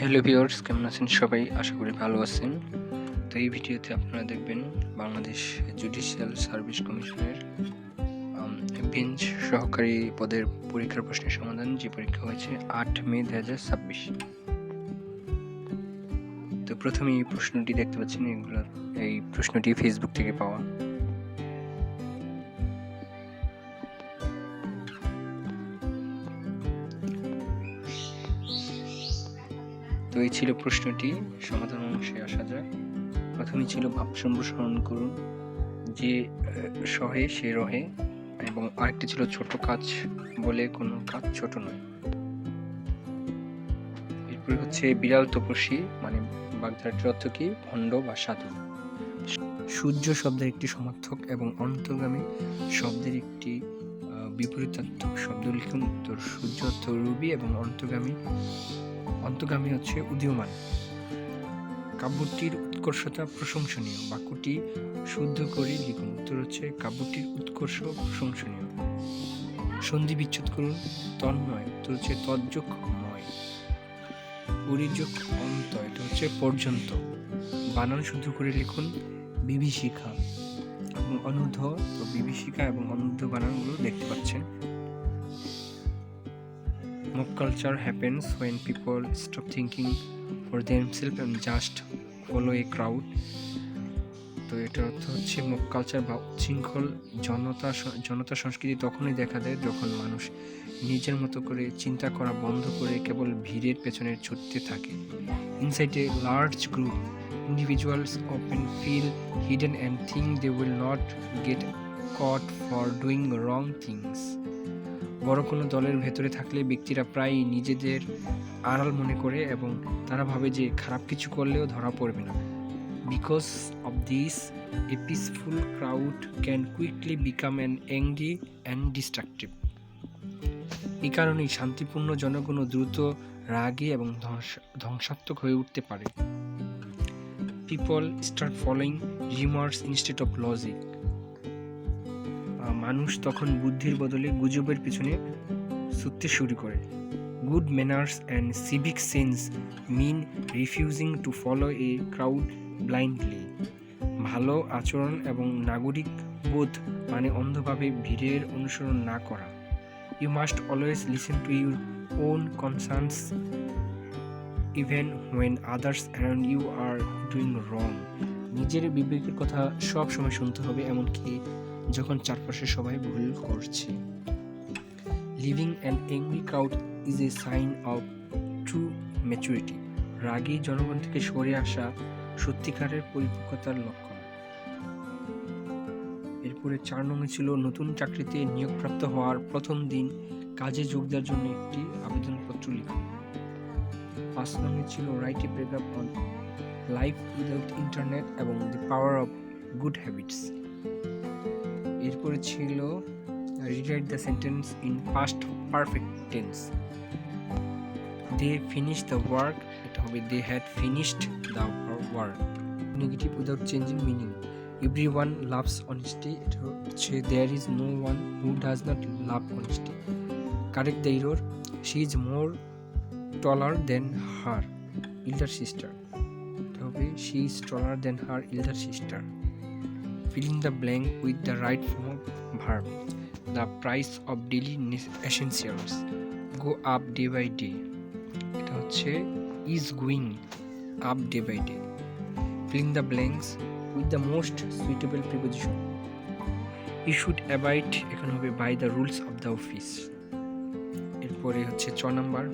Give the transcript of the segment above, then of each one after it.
Hello viewers, কেমন আছেন সবাই? আশা করি ভালো আছেন। তো এই ভিডিওতে আপনারা দেখবেন বাংলাদেশ জুডিশিয়াল সার্ভিস কমিশনের বেঞ্চ সহকারী পদের পরীক্ষার প্রশ্নের সমাধান, যে পরীক্ষা হয়েছে 8 মে 2026। তো প্রথমে এই প্রশ্নটি দেখতে পাচ্ছেন, এই প্রশ্নটি ফেসবুক থেকে পাওয়া। তো এই ছিল প্রশ্নটি। সমাধান অংশে আসা যাক। প্রথমেই ছিল ভাব সম্প্রসারণ করুন, যে সহে সে রহে, এবং আরেকটি ছিল ছোট কাজ বলে কোনো কাজ ছোট নয়। এরপরে হচ্ছে বিড়াল তপস্বী, মানে বাগধারাটির অর্থ কি? ভণ্ড বা সাধু। সূর্য শব্দের একটি সমার্থক এবং অন্তর্গামী শব্দের একটি বিপরীতার্থক শব্দ লিখুন। উত্তর: সূর্য অর্থ রবি এবং অন্তর্গামী হচ্ছে উদীয়মান। কাব্যটির উৎকর্ষতা প্রশংসনীয়। বাক্যটি শুদ্ধ করে লিখুন। উত্তর হচ্ছে কাব্যটির উৎকর্ষ প্রশংসনীয়। সন্ধি বিচ্ছেদ করুন। তন্ময়, উত্তর হচ্ছে তজ্জকময়। পরিযোগ অন্ত, এটা হচ্ছে পর্যন্ত। বানান শুদ্ধ করে লিখুন। বিভীষিকা এবং অনুদ্ধ, তো বিভীষিকা এবং অনুদ্ধ বানানগুলো দেখতে পাচ্ছেন। Mob culture happens when people stop thinking for themselves and just follow a crowd. তো এটার অর্থ হচ্ছে মব কালচার বা উচ্ছৃঙ্খল জনতা সংস্কৃতি তখনই দেখা দেয় যখন মানুষ নিজের মতো করে চিন্তা করা বন্ধ করে কেবল ভিড়ের পেছনে ছুটতে থাকে। Inside a large group, individuals often feel hidden and think they will not get caught for doing wrong things. বড় কোনো দলের ভেতরে থাকলে ব্যক্তিরা প্রায়ই নিজেদের আড়াল মনে করে এবং তারা ভাবে যে খারাপ কিছু করলেও ধরা পড়বে না। Because of this, a peaceful crowd can quickly become an angry and destructive. এই কারণেই শান্তিপূর্ণ জনগণও দ্রুত রাগী এবং ধ্বংসাত্মক হয়ে উঠতে পারে। People start following rumors instead of logic. মানুষ তখন বুদ্ধির বদলে গুজবের পিছনে ছুটতে শুরু করে। Good manners and civic sense mean refusing to follow a crowd blindly. ভালো আচরণ এবং নাগরিক বোধ মানে অন্ধভাবে ভিড়ের অনুসরণ না করা। You must always listen to your own conscience even when others around you are doing wrong. নিজের বিবেকের কথা সব সময় শুনতে হবে, এমনকি যখন চারপাশে সবাই ভুল করছে। Leaving an angry crowd is a sign of true maturity. রাগী জনগণ থেকে সরে আসা সত্যিকারের পরিপক্কতার লক্ষণ। এরপরে 4 নম্বরে ছিল নতুন চাকরিতে নিয়োগপ্রাপ্ত হওয়ার প্রথম দিন কাজে যোগ দেওয়ার জন্য একটি আবেদনপত্র লিখুন। 5 নম্বরে ছিল write a paragraph on life without internet এবং the power of good habits. এরপরে ছিল rewrite the sentence in past perfect tense. They finish the work, এটা হবে they had finished the work. Negative without changing meaning. Everyone loves honesty, এটা হচ্ছে there is no one who does not love honesty. Correct the error. She is more taller than her elder sister, এটা হবে she is taller than her elder sister. Filling the blank with the right form of verb. The price of daily essentials go up day by day, এটা হচ্ছে is going up day by day. Filling the blanks with the most suitable preposition. You should abide, এখানে হবে by the rules of the office. এরপরে হচ্ছে 6 number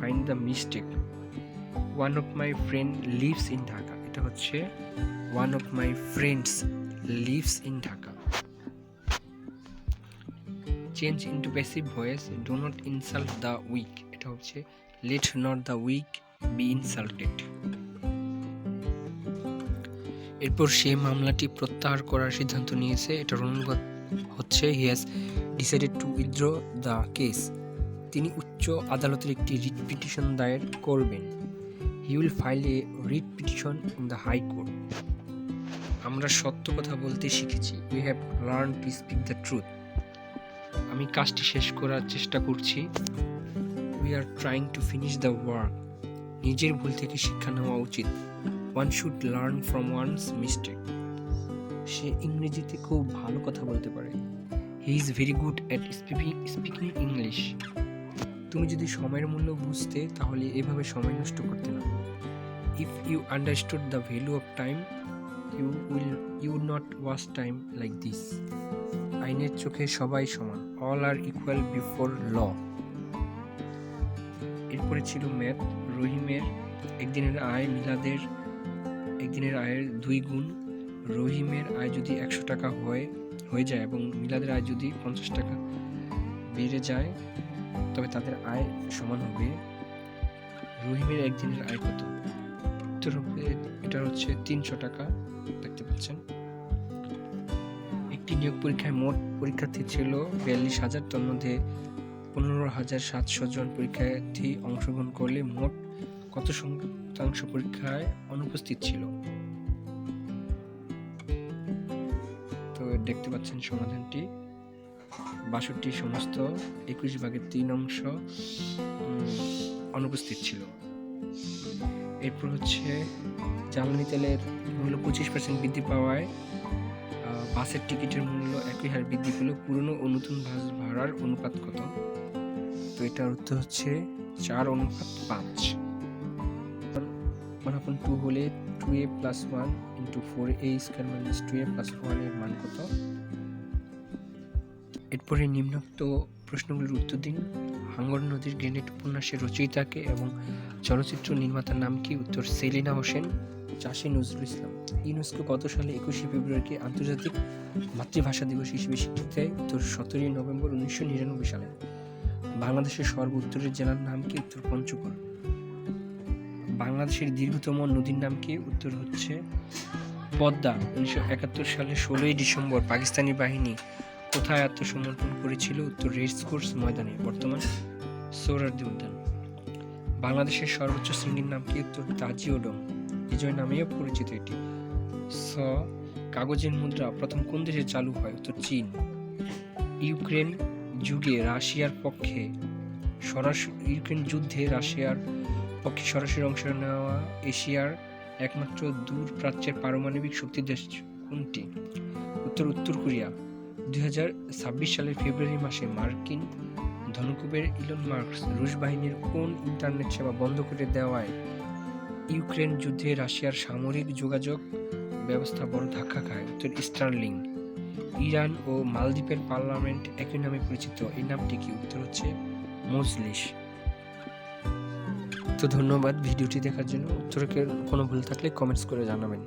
find the mistake. One of my friend lives in Dhaka, এটা হচ্ছে one of my friends lives in Dhaka. Change into passive voice. Do not insult the weak, এটা হচ্ছে let not the weak be insulted. এরপর সে মামলাটি প্রত্যাহার করার সিদ্ধান্ত নিয়েছে, এটা অনুবাদ হচ্ছে he has decided to withdraw the case. তিনি উচ্চ আদালতের একটি রিট পিটিশন দায়ের করবেন। He will file a writ petition in the High Court. আমরা সত্য কথা বলতে শিখেছি। We have learned to speak the truth. আমি কাজটি শেষ করার চেষ্টা করছি। are trying to finish the work. নিজের ভুল থেকে শিক্ষা নেওয়া উচিত। One should learn from one's mistake. সে ইংরেজিতে খুব ভালো কথা বলতে পারে। He is very good at speaking English. তুমি যদি সময়ের মূল্য বুঝতে তাহলে এভাবে সময় নষ্ট করতে না। If you understood the value of time, you would not waste time like this. আইনের চোখে সবাই সমান। All are equal before law. এরপরে ছিল ম্যাথ। রহিমের একদিনের আয় মিলাদের একদিনের আয়ের 2 গুণ। রহিমের আয় যদি 100 টাকা হয়ে যায় এবং মিলাদের আয় যদি 50 টাকা বেড়ে যায় তবে তাদের আয় সমান হবে। রহিমের একদিনের আয় কত? উত্তর হবে এটা হচ্ছে 300 টাকা। দেখতে পাচ্ছেন। একটি নিয়োগ পরীক্ষায় মোট পরীক্ষার্থী ছিল 42,000, তার মধ্যে 15,700 জন পরীক্ষার্থী অংশগ্রহণ করলে মোট কত শতাংশ পরীক্ষায় অনুপস্থিত ছিল? তো দেখতে পাচ্ছেন সমাধানটি 62 সমস্ত 21 ভাগের 3 অংশ অনুপস্থিত ছিল। এরপর হচ্ছে জ্বালানি তেলের মূল্য 25% বৃদ্ধি পাওয়ায় বাসের টিকিটের মূল্য একই হারে বৃদ্ধি পেল। পুরনো ও নতুন বাস ভাড়ার অনুপাত কত? তো এটার উত্তর হচ্ছে 4:5। 1/2 হলে 2a + 1 × 4a² - 2a + 1 এর মান কত? এরপরে নিম্নোক্ত প্রশ্নগুলোর উত্তর দিন। হাঙ্গর নদীর গ্রেনেড উপন্যাসের রচয়িতাকে এবং চলচ্চিত্র নির্মাতার নাম কি? উত্তর সেলিনা হোসেন। চাষী নজরুল ইসলাম। ইউনেস্কো কত সালে 21শে ফেব্রুয়ারিকে আন্তর্জাতিক মাতৃভাষা দিবস হিসেবে স্বীকৃতি দেয়? উত্তর 17 নভেম্বর 1999 সালে। বাংলাদেশের সর্ব উত্তরের জেলার নাম কি? উত্তর পঞ্চগড়। বাংলাদেশের দীর্ঘতম নদীর নাম কি? উত্তর হচ্ছে পদ্মা। 1971 সালে 16 ডিসেম্বর পাকিস্তানি বাহিনী কোথায় আত্মসমর্পণ করেছিল? উত্তর রেসকোর্স ময়দানে, বর্তমান সোহরাওয়ার্দী উদ্যান। বাংলাদেশের সর্বোচ্চ শৃঙ্গের নাম কি? উত্তর তাজিও ডোম, বিজয় নামেও পরিচিত এটি। কাগজের মুদ্রা প্রথম কোন দেশে চালু হয়? উত্তর চীন। ইউক্রেন যুদ্ধে রাশিয়ার পক্ষে সরাসরি অংশ নেওয়া এশিয়ার একমাত্র দূর প্রাচ্যের পারমাণবিক শক্তি দেশ কোনটি? উত্তর কোরিয়া। 2026 সালের ফেব্রুয়ারি মাসে মার্কিন ধনকুবের ইলন মাস্ক রুশ বাহিনীর কোন ইন্টারনেট সেবা বন্ধ করে দেওয়ায় ইউক্রেন যুদ্ধে রাশিয়ার সামরিক যোগাযোগ ব্যবস্থা বড় ধাক্কা খায়? উত্তর স্টারলিং। ইরান ও মালদ্বীপের পার্লামেন্ট একই নামে পরিচিত, এই নামটি কি? উত্তর হচ্ছে মজলিস। তো ধন্যবাদ ভিডিওটি দেখার জন্য। উত্তরে কোনো ভুল থাকলে কমেন্টস করে জানাবেন।